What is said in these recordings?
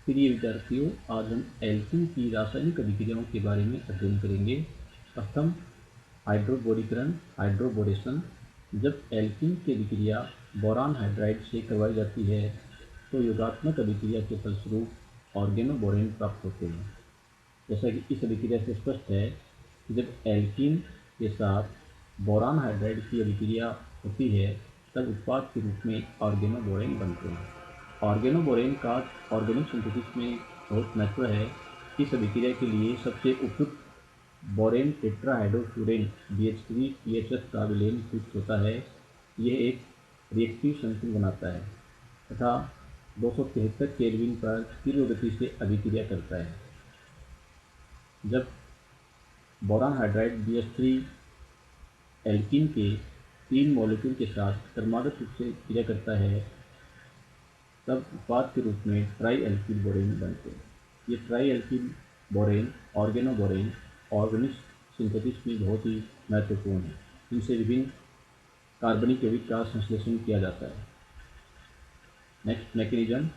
प्रिय विद्यार्थियों, आज हम एल्कीन की रासायनिक अभिक्रियाओं के बारे में अध्ययन करेंगे। प्रथम हाइड्रोबोरीकरण, हाइड्रोबोरेशन। जब एल्कीन की अभिक्रिया बोरान हाइड्राइड से करवाई जाती है तो योगात्मक अभिक्रिया के फलस्वरूप ऑर्गेनोबोरेन प्राप्त होते हैं। जैसा कि इस अभिक्रिया से स्पष्ट है कि जब एल्कीन के साथ बोरान हाइड्राइड की अभिक्रिया होती है तब उत्पाद के रूप में ऑर्गेनोबोरेन बनते हैं। ऑर्गेनोबोरेन का ऑर्गेनिक सिंथेसिस में बहुत महत्व है। इस अभिक्रिया के लिए सबसे उपयुक्त बोरेन टेट्राहाइड्रोफ्यूरेन BH3 PHF का विलयन प्रयुक्त होता है। यह एक रिएक्टिव संकुल बनाता है तथा 273 केल्विन पर तीव्र गति से अभिक्रिया करता है। जब बोरान हाइड्राइड BH3 एल्कीन के 3 मॉलिक्यूल के साथ क्रमागत रूप से क्रिया करता है तब उत्पाद के रूप में ट्राई एल्किल बोरेन बनते हैं। ये try alkyl borane organoborane organic synthesis में बहुत ही महत्वपूर्ण है। इनसे विभिन्न कार्बनिक यौगिक का संश्लेषण किया जाता है। नेक्स्ट मैकेनिज्म,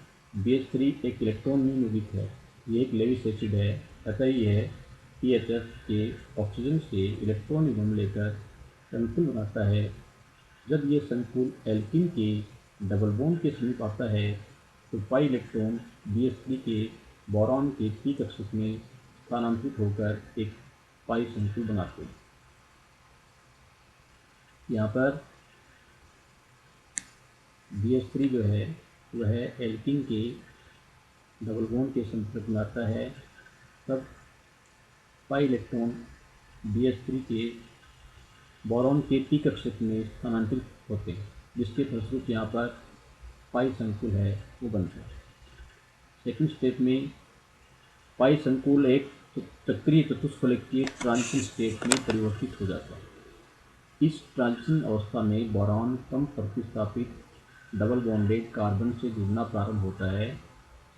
BH3 एक इलेक्ट्रॉन न्यून यौगिक है। ये एक लेविस एसिड है, अतः यह PHF के ऑक्सीजन से इलेक्ट्रॉन युग्म लेकर संकुल बनाता है। जब यह संकुल एल्कीन के डबल बॉन्ड के समीप आता है तो पाई इलेक्ट्रॉन BH3 के बोरॉन के पी कक्षक में स्थानांतरित होकर एक पाई संकुल बनाते हैं। यहाँ पर BH3 जो है वह एल्कीन के डबल बॉन्ड के संपर्क में आता है, तब पाई इलेक्ट्रॉन BH3 के बोरॉन के पी कक्षक में स्थानांतरित होते हैं, जिसके फलस्वरूप यहाँ पर पाई संकुल है वो बनता है। सेकंड स्टेप में पाई संकुल एक चक्रीय चतुष्फलकीय ट्रांजिशन स्टेट में परिवर्तित हो जाता है। इस ट्रांजिशन अवस्था में बोरॉन कम प्रतिस्थापित डबल बॉन्डेड कार्बन से जुड़ना प्रारंभ होता है।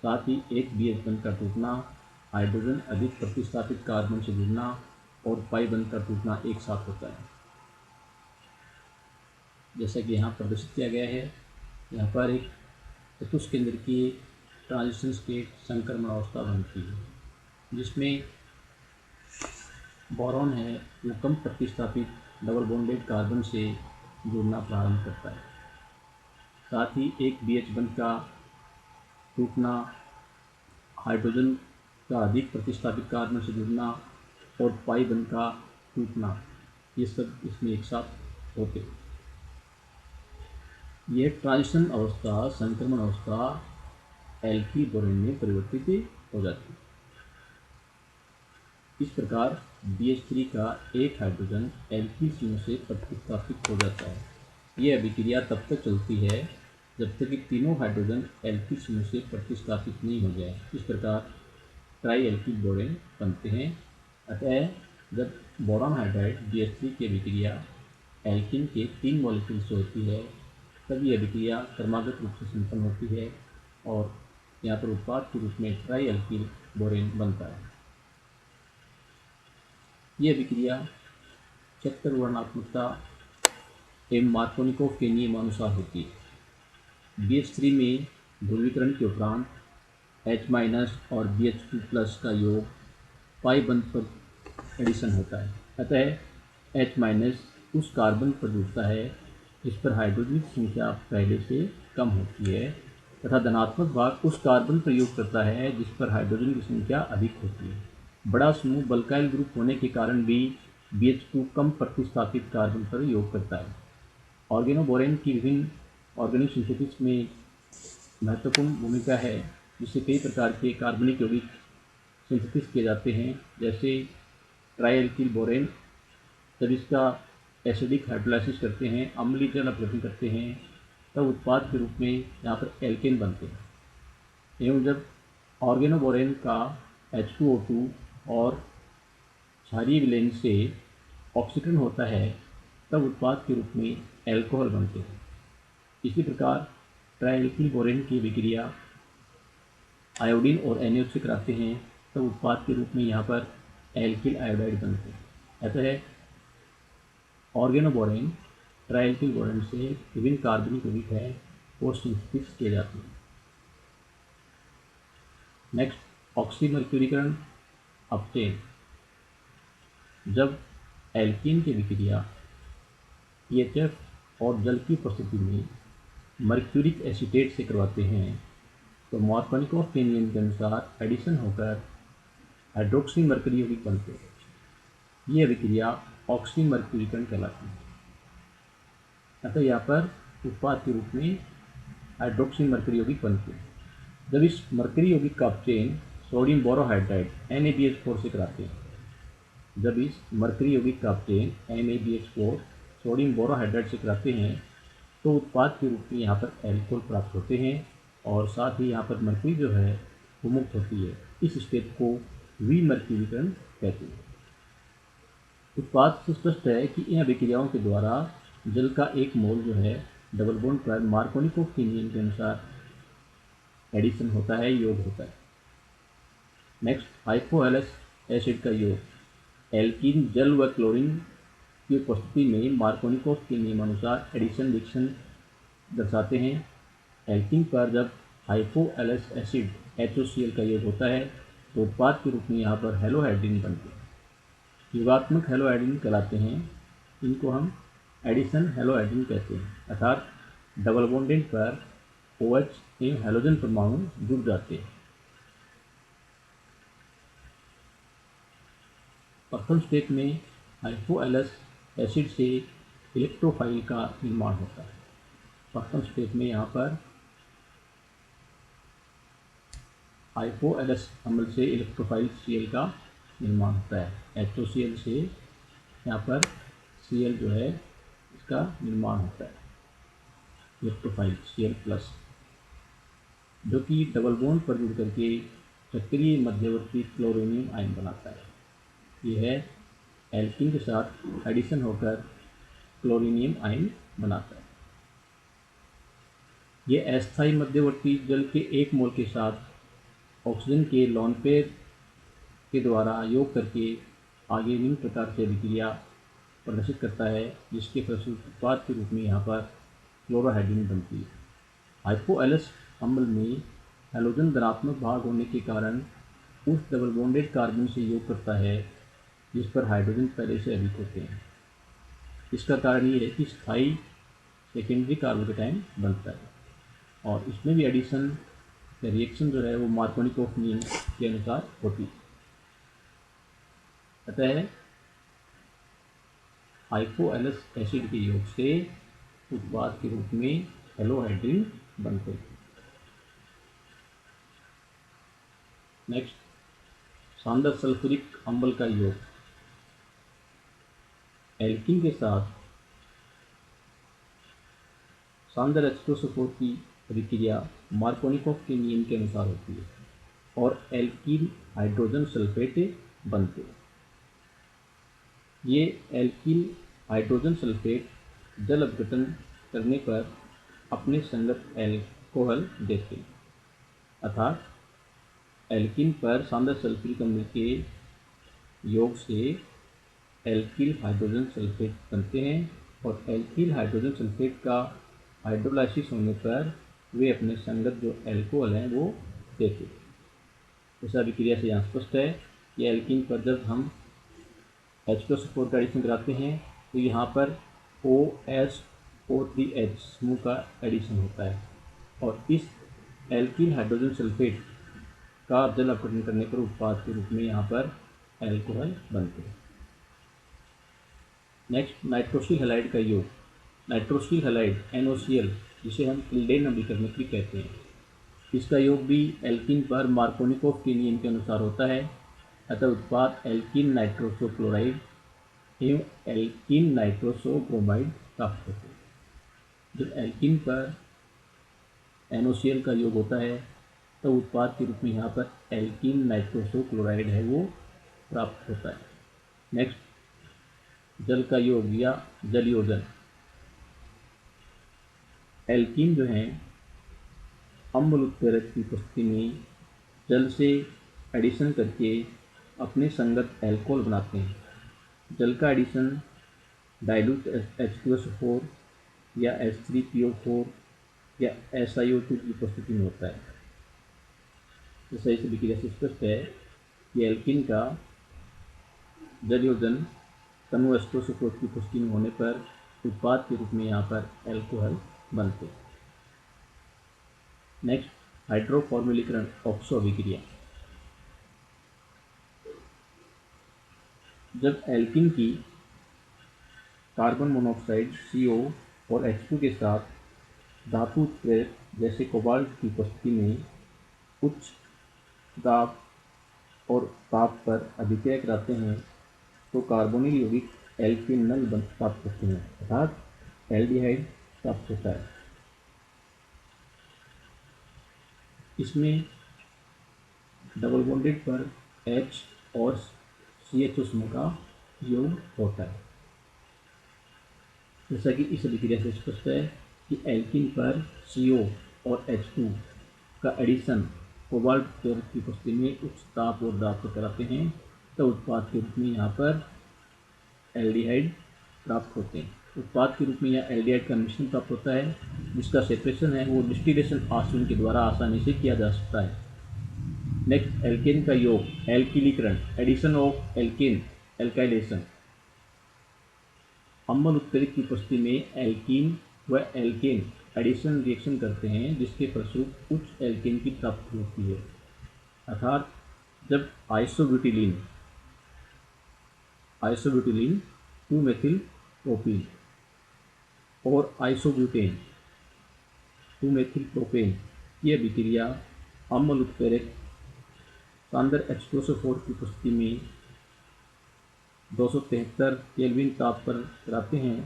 साथ ही एक BH बनकर टूटना, हाइड्रोजन अधिक प्रतिस्थापित कार्बन से जुड़ना और पाई बनकर टूटना एक साथ होता है। जैसा कि यहाँ प्रदर्शित किया गया है, यहाँ पर एक चतुष्केंद्र की ट्रांजिशन स्टेट संक्रमण अवस्था बनती है, जिसमें बोरॉन है वो कम प्रतिस्थापित डबल बॉन्डेड कार्बन से जुड़ना प्रारंभ करता है। साथ ही एक BH बंध का टूटना, हाइड्रोजन का अधिक प्रतिस्थापित कार्बन से जुड़ना और पाई बंध का टूटना, ये सब इसमें एक साथ होते हैं। यह ट्रांजिशन अवस्था, संक्रमण अवस्था एल्कील बोरेन में परिवर्तित हो जाती है। इस प्रकार BH3 का एक हाइड्रोजन एल्कील समूह से प्रतिस्थापित हो जाता है। यह अभिक्रिया तब तक चलती है जब तक कि तीनों हाइड्रोजन एल्कील समूह से प्रतिस्थापित नहीं हो जाए। इस प्रकार ट्राई एल्कील बोरेन बनते हैं। अतः जब बोरॉन हाइड्राइड BH3 की अभिक्रिया एल्कीन के 3 मॉलिक्यूल से होती है तब यह अभिक्रिया क्रमागत रूप से संपन्न होती है और यहाँ पर उत्पाद के रूप में ट्राई एल्कील बोरेन बनता है। यह अभिक्रिया चक्र वर्णात्मकता एवं मार्कोनिकोव के नियमानुसार होती है। BH3 में ध्रुवीकरण के उपरांत H- और BH2+ का योग पाई बंध पर एडिशन होता है। अतः H- उस कार्बन पर जुड़ता है जिस पर हाइड्रोजन की संख्या पहले से कम होती है तथा धनात्मक भाग उस कार्बन पर योग करता है जिस पर हाइड्रोजन की संख्या अधिक होती है। बड़ा समूह बल्काइल ग्रुप होने के कारण भी BH2 कम प्रतिस्थापित कार्बन पर योग करता है। ऑर्गेनोबोरेन की विभिन्न ऑर्गेनिक सिंथेसिस में महत्वपूर्ण भूमिका है, जिससे कई प्रकार के कार्बनिक यौगिक सिंथेसिस किए जाते हैं। जैसे ट्राई एल्कील बोरेन, जब इसका एसिडिक हाइड्रोलाइसिस करते हैं, अम्लीय जल अपघटन करते हैं, तब उत्पाद के रूप में यहाँ पर एल्केन बनते हैं। एवं जब ऑर्गेनोबोरेन का H2O2 और क्षारीय विलयन से ऑक्सीकरण होता है तब उत्पाद के रूप में एल्कोहल बनते हैं। इसी प्रकार ट्राइएल्किल बोरेन की अभिक्रिया आयोडीन और NaOH से कराते हैं तब उत्पाद के रूप में यहाँ पर एल्किल आयोडाइड बनते हैं। अतः ऑर्गेनोबोरेन ट्राइएल्किल बोरेन से विभिन्न कार्बनिक यौगिक है वो सिंथेसिस किए जाते हैं। नेक्स्ट ऑक्सीमर्क्यूरीकरण अपचयन। जब एल्कीन की विक्रिया पीएचएफ और जल की उपस्थिति में मर्क्यूरिक एसीटेट से करवाते हैं तो मार्कोनिकोव के नियम के अनुसार एडिशन होकर हाइड्रोक्सी मर्करी यौगिक बनते हैं। यह विक्रिया ऑक्सीमर्क्यूरीकरण कहलाती है। अतः यहाँ पर उत्पाद के रूप में हाइड्रोक्सी मर्करी यौगिक बनते हैं। जब इस मर्करी यौगिक का अपचयन सोडियम बोरोहाइड्राइड NaBH4 से कराते हैं जब इस मर्करी यौगिक का अपचयन NaBH4 सोडियम बोरोहाइड्राइड से कराते हैं तो उत्पाद के रूप में यहाँ पर एल्कोहल प्राप्त होते हैं और साथ ही यहाँ पर मर्करी जो है वो मुक्त होती है। इस स्टेप को विमर्क्यूरीकरण कहते हैं। उत्पाद से स्पष्ट है कि इन अभिक्रियाओं के द्वारा जल का एक मोल जो है डबल बॉन्ड पर मार्कोनिकोव के नियम के अनुसार एडिशन होता है, योग होता है। नेक्स्ट हाइपोहेलस एसिड का योग। एल्कीन जल व क्लोरीन की उपस्थिति में मार्कोनिकोव के नियमानुसार एडिशन रिएक्शन दर्शाते हैं। एल्कीन पर जब हाइपोहेलस एसिड HOCl का योग होता है तो उत्पाद के रूप में यहाँ पर हेलोहाइड्रिन बनते हैं। योगात्मक हेलोहाइड्रिन कहलाते हैं। इनको हम एडिशन हेलोहाइड्रिन कहते हैं, अर्थात डबल बॉन्डिंग पर OH एवं हेलोजन परमाणु जुड़ जाते हैं। प्रथम स्टेप में हाइपोहेलस एसिड से इलेक्ट्रोफाइल का निर्माण होता है। प्रथम स्टेप में यहाँ पर हाइपोहेलस अम्ल से इलेक्ट्रोफाइल Cl का निर्माण होता है। HOCl से यहाँ पर Cl जो है इसका निर्माण होता है, इलेक्ट्रोफाइल Cl+, जो कि डबल बॉन्ड पर जुड़ करके सक्रिय मध्यवर्ती क्लोरीनियम आयन बनाता है। यह है एल्कीन के साथ एडिशन होकर क्लोरीनियम आयन बनाता है। यह अस्थायी मध्यवर्ती जल के एक मोल के साथ ऑक्सीजन के लोन पेयर के द्वारा योग करके आगे निम्न प्रकार से अभिक्रिया प्रदर्शित करता है, जिसके फलस्वरूप उत्पाद के रूप में यहाँ पर क्लोरोहाइड्रिन बनती है। हाइपोहेलस अम्ल में हैलोजन धनात्मक भाग होने के कारण उस डबल बॉन्डेड कार्बन से योग करता है जिस पर हाइड्रोजन पहले से अधिक होते हैं। इसका कारण ये है कि स्थायी सेकेंडरी कार्बोकेटाइन बनता है और इसमें भी एडिशन या रिएक्शन जो है वो मार्कोनिकोव नियम के अनुसार होती है। अतः हाइपोहेलस एसिड के योग से उत्पाद के रूप में हेलोहाइड्रिन बनते हैं। नेक्स्ट सांद्र सल्फ्यूरिक अम्ल का योग। एल्कीन के साथ सांद्र H2SO4 की अभिक्रिया मार्कोनिकोव के नियम के अनुसार होती है और एल्कीन हाइड्रोजन सल्फेट बनते हैं। ये एल्कीन हाइड्रोजन सल्फेट जल अपघटन करने पर अपने संगत एल्कोहल देते हैं, अर्थात एल्कीन पर सांद्र सल्फ्यूरिक अम्ल के योग से एल्कील हाइड्रोजन सल्फेट बनते हैं और एल्कील हाइड्रोजन सल्फेट का हाइड्रोलाइसिस होने पर वे अपने संगत जो एल्कोहल हैं वो देते हैं। इस अभिक्रिया से यहाँ स्पष्ट है कि एल्कीन पर जब हम H+4 का एडिशन कराते हैं तो यहाँ पर OSO3H समूह का एडिशन होता है और इस एल्कील हाइड्रोजन सल्फेट का जल अपघटन करने पर उत्पाद के रूप में यहाँ पर एल्कोहल बनते हैं। नेक्स्ट नाइट्रोसिल हैलाइड का योग। नाइट्रोसिल हैलाइड NOCl, जिसे हम किल्डेन अभिकरणक भी कहते हैं, इसका योग भी एल्कीन पर मार्कोनिकोव के नियम के अनुसार होता है। अतः उत्पाद एल्कीन नाइट्रोसो क्लोराइड एवं एल्कीन नाइट्रोसो ब्रोमाइड प्राप्त होते हैं। जब एल्कीन पर NOCl का योग होता है तो उत्पाद के रूप में यहाँ पर एल्कीन नाइट्रोसो क्लोराइड है वो प्राप्त होता है। नेक्स्ट जल का योग या जल योजन। एल्कीन जो है अम्ल उत्प्रेरक की उपस्थिति में जल से एडिशन करके अपने संगत एल्कोहल बनाते हैं। जल का एडिशन डाइल्यूट H2SO4 या H3PO4 या SiO2 की उपस्थिति में होता है। जैसा इस अभिक्रिया से स्पष्ट है कि एल्किन का जलयोजन तनु एस्ट्रोसफोर की पुष्टि में होने पर उत्पाद के रूप में यहाँ पर एल्कोहल बनते। नेक्स्ट, हाइड्रोफॉर्मिलीकरण ऑक्सो अभिक्रिया। जब एल्किन की कार्बन मोनोऑक्साइड CO और H2 के साथ धातु उत्प्रेरक जैसे कोबाल्ट की उपस्थिति में उच्च दाब और ताप पर अभिक्रिया कराते हैं तो कार्बोनिल यौगिक एल्किनल प्राप्त होते हैं, अर्थात एल्डिहाइड प्राप्त होता है। इसमें डबल बॉन्डेड पर H और CHO समूह का योग होता है। जैसा कि इस अभिक्रिया से स्पष्ट है कि एल्किन पर CO और H2 का एडिशन कोबाल्ट की उपस्थिति में उच्च ताप और दाब पर कराते हैं तो उत्पाद के रूप में यहाँ पर एल्डिहाइड प्राप्त होते हैं। उत्पाद के रूप में यह एल्डिहाइड का मिश्रण प्राप्त होता है जिसका सेपरेशन है वो डिस्टिलेशन आसवन के द्वारा आसानी से किया जा सकता है। नेक्स्ट, एल्केन का योग एल्किलीकरण, एडिशन ऑफ एल्केन, एल्काइलेशन। अम्ल उत्प्रेरक की उपस्थिति में एल्कीन व एल्केन एडिशन रिएक्शन करते हैं जिसके फलस्वरूप उच्च एल्केन की प्राप्ति होती है, अर्थात जब आइसोब्यूटिलीन 2 मेथिल प्रोपीन और आइसोब्यूटेन 2 मेथिल प्रोपेन की अभिक्रिया अम्ल उत्प्रेरक सांद्र H2SO4 की उपस्थिति में 273 केल्विन ताप पर कराते हैं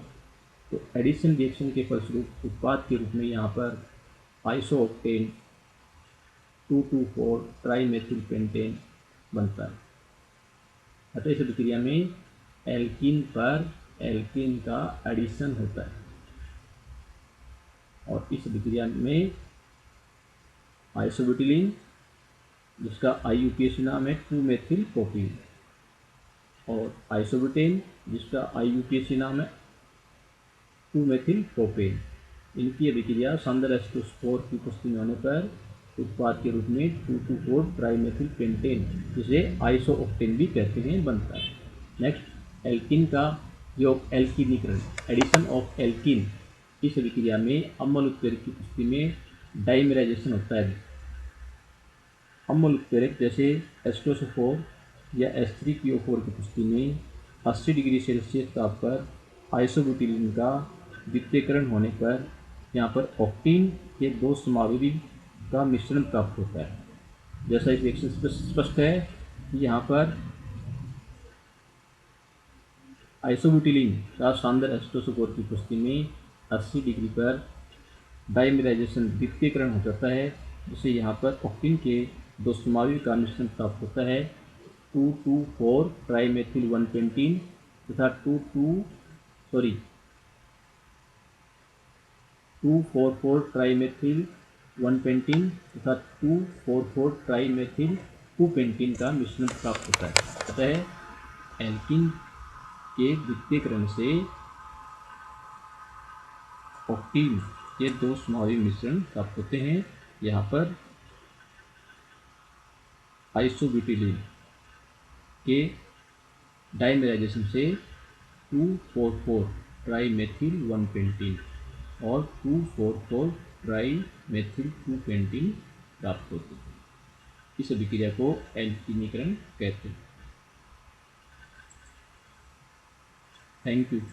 तो एडिशन रिएक्शन के फलस्वरूप उत्पाद के रूप में यहाँ पर आइसोऑक्टेन 2,2,4 ट्राईमेथिल पेंटेन बनता है। अतः इस अभिक्रिया में एल्कीन पर एल्केन का एडिशन होता है और इस अभिक्रिया में आइसोब्यूटिलीन जिसका IUPAC नाम है 2 मेथिल प्रोपीन और आइसोब्यूटेन जिसका IUPAC नाम है 2 मेथिल प्रोपेन, इनकी अभिक्रिया सांद्र H2SO4 की उपस्थिति में होने पर उत्पाद के रूप में 2,2,4 ट्राईमेथिल पेंटेन जिसे आइसोऑक्टेन भी कहते हैं बनता है। नेक्स्ट, एल्किन का योग एल्किनीकरण, एडिशन ऑफ एल्किन। इस अभिक्रिया में अम्ल उत्प्रेरक की उपस्थिति में डाइमेराइजेशन होता है। अम्ल उत्प्रेरक जैसे H2SO4 या H3PO4 की उपस्थिति में 80 डिग्री सेल्सियस ताप पर आइसोब्यूटिलीन का द्वितीयकरण होने पर यहाँ पर ऑक्टीन के 2 समावरी का मिश्रण प्राप्त होता है। जैसा इस रिएक्शन से स्पष्ट है कि यहाँ पर आइसोब्यूटिलीन का सांद्र H2SO4 की उपस्थिति में 80 डिग्री पर डाइमेराइजेशन द्वितीयकरण हो जाता है जिससे यहाँ पर ऑक्टीन के 2 समावरी का मिश्रण प्राप्त होता है 2,2,4 ट्राईमेथिल 1पेंटीन तथा 2,4,4 ट्राईमेथिल 1पेंटीन तथा 2,4,4 ट्राईमेथिल 2पेंटीन का मिश्रण प्राप्त होता है। अतः एल्किन के द्वितीयकरण से ऑक्टीन के 2 समावरी मिश्रण प्राप्त होते हैं। यहाँ पर आइसोब्यूटिलीन के डाइमेराइजेशन से 2,4,4 ट्राईमेथिल 1पेंटीन और 2,4,4 ट्राईमेथिल 2पेंटीन प्राप्त होती है। इस अभिक्रिया को एल्किनीकरण कहते हैं। Thank you.